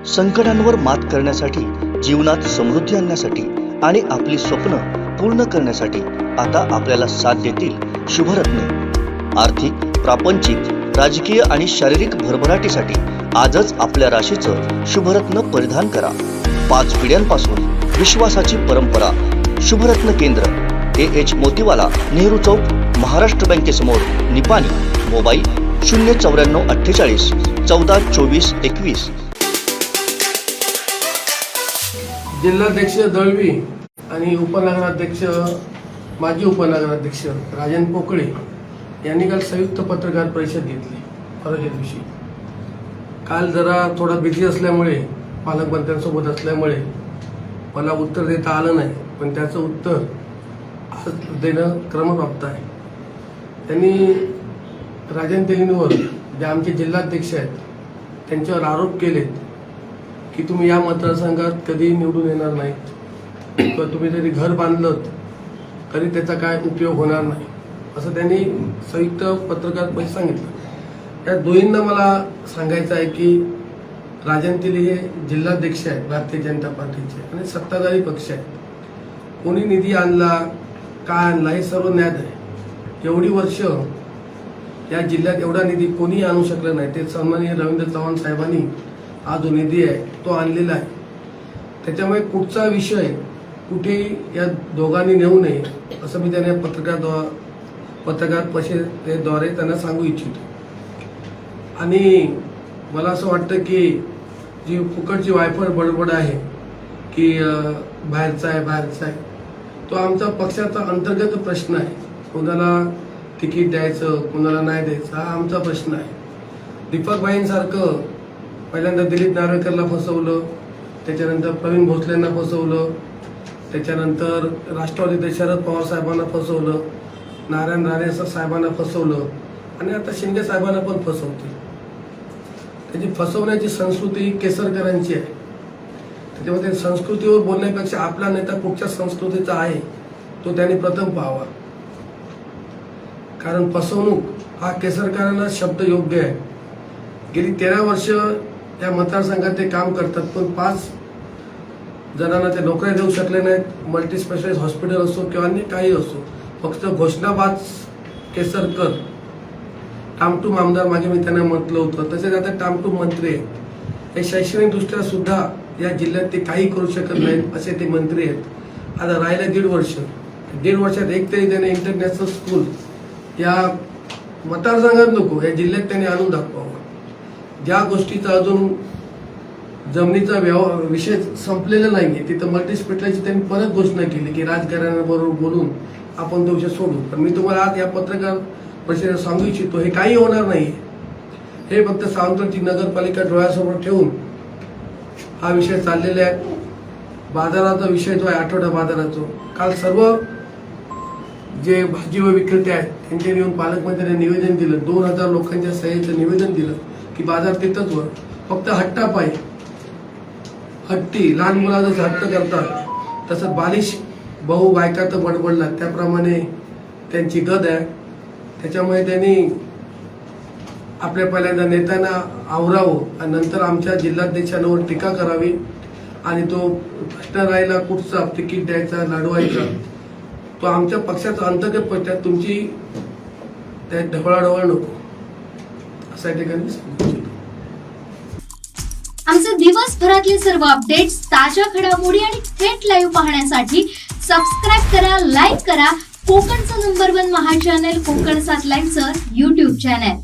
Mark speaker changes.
Speaker 1: संकटांवर मात करण्यासाठी, जीवनात समृद्धी आणण्यासाठी आणि आपली स्वप्न पूर्ण करण्यासाठी आता आपल्याला साथ देतील शुभरत्न। आर्थिक, प्रापंचिक, राजकीय आणि शारीरिक भरभराटीसाठी आजच आपल्या राशीचं शुभरत्न परिधान करा। 5 पिढ्यांपासून विश्वासाची परंपरा। शुभरत्न केंद्र AH मोतीवाला, नेहरू चौक, महाराष्ट्र बँकेसमोर, निपाणी। मोबाईल 09448 14 24 21।
Speaker 2: जिल्हाध्यक्ष दळवी आणि उपनगराध्यक्ष माजी उपनगराध्यक्ष राजन पोकळे यांनी काल संयुक्त पत्रकार परिषद घेतली फराच्या दिवशी। काल जरा थोडा बिझी असल्यामुळे, पालकमंत्र्यांसोबत असल्यामुळे मला उत्तर देता आलं नाही, पण त्याचं उत्तर आज देणं क्रमप्राप्त आहे। त्यांनी राजन तेलींवर, जे आमचे जिल्हाध्यक्ष आहेत, त्यांच्यावर आरोप केलेत की तुम्ही या मतदारसंघात कधी निवडून येणार नाही किंवा तुम्ही जरी घर बांधलं तरी त्याचा काय उपयोग होणार नाही, असं त्यांनी संयुक्त पत्रकार परिषदेत सांगितलं। या दोन्हींना मला सांगायचं आहे की राजन तेली हे जिल्हाध्यक्ष आहेत भारतीय जनता पार्टीचे आणि सत्ताधारी पक्ष आहे। कोणी निधी आणला, काय आणला, हे सर्व ज्ञात आहे। एवढी वर्ष या जिल्ह्यात एवढा निधी कोणी आणू शकलं नाही, ते सन्माननीय रवींद्र चव्हाण साहेबांनी हा जो निधी आहे तो आणलेला आहे। त्याच्यामुळे कुठचा विषय कुठे या दोघांनी नेऊ नये, असं मी त्यांना पत्रकार परिषदेद्वारे त्यांना सांगू इच्छितो। आणि मला असं वाटतं की जी फुकटची वायफळ बडबड आहे की बाहेरचा आहे, तो आमचा पक्षाचा अंतर्गत प्रश्न आहे। कोणाला तिकीट द्यायचं, कोणाला नाही द्यायचं, हा आमचा प्रश्न आहे। दीपकबाईंसारखं पहिल्यांदा दिलीप नार्वेकरला फसवलं, त्याच्यानंतर प्रवीण भोसलेंना फसवलं, त्याच्यानंतर राष्ट्रवादीचे शरद पवार साहेबांना फसवलं, नारायण राणे साहेबांना फसवलं आणि आता शिंदे साहेबांना पण फसवते। त्याची फसवण्याची संस्कृती केसरकरांची आहे। त्याच्यामध्ये संस्कृतीवर बोलण्यापेक्षा आपला नेता कुठच्या संस्कृतीचा आहे तो त्यांनी प्रथम पाहावा, कारण फसवणूक हा केसरकरांना शब्द योग्य आहे। गेली 13 वर्ष या मतदारसंघात ते काम करतात, पण 5 जणांना ते नोकऱ्या देऊ शकले नाहीत। मल्टी स्पेशालिस्ट हॉस्पिटल असो किंवा अन्य काही असो, फक्त घोषणाबाज केसरकर टामटूम आमदार मागे मी त्यांना म्हटलं होतं, तसेच आता टामटूम मंत्री आहेत। हे शैक्षणिकदृष्ट्या सुद्धा या जिल्ह्यात ते काही करू शकत नाहीत असे ते मंत्री आहेत। आता राहिलं 1.5 वर्षात एक तरी त्याने इंटरनॅशनल स्कूल या मतदारसंघात नको, या जिल्ह्यात त्यांनी आणून दाखवावं। ज्या गोष्टीचा अजून जमिनीचा विषय संपलेला नाहीये, तिथं मल्टी स्पेशालिस्टची त्यांनी परत घोषणा केली की राजकारणाबरोबर बोलून आपण तो विषय सोडू। पण मी तुम्हाला आज या पत्रकार परिषदेत सांगू इच्छितो, हे काही होणार नाही। हे फक्त सावंतवाडी नगरपालिका डोळ्यासमोर ठेवून हा विषय चाललेला आहे। बाजाराचा विषय जो आहे, आठवडा बाजाराचा, काल सर्व जे भाजी व विक्रेते आहेत त्यांच्या येऊन पालकमंत्र्यांनी निवेदन दिलं, 2000 लोकांच्या सह्यांचं निवेदन दिलं की बाजार तिथंच वर, फक्त हट्टापायी, हट्टी लहान मुला जसं हट्ट करतात तसं बालिश बहु बायका तर बडबडला त्याप्रमाणे त्यांची गद आहे। त्याच्यामुळे त्यांनी आपल्या पहिल्यांदा नेत्यांना आवरावं आणि नंतर आमच्या जिल्हाध्यक्षांवर टीका करावी। आणि तो प्रश्न राहिला कुठचा तिकीट द्यायचा, लढवायचा, तो आमच्या पक्षाचा अंतर्गत प्रश्न, तुमची त्या ढवळाढवळ नको, अशा ठिकाणी सांगू।
Speaker 3: आमचे दिवसभरातले सर्व अपडेट्स, ताज्या घडामोडी आणि थेट लाईव्ह पाहण्यासाठी सबस्क्राईब करा, लाईक करा कोकणचं नंबर 1 महा चॅनल कोकण 7 लाईनचं YouTube चॅनल।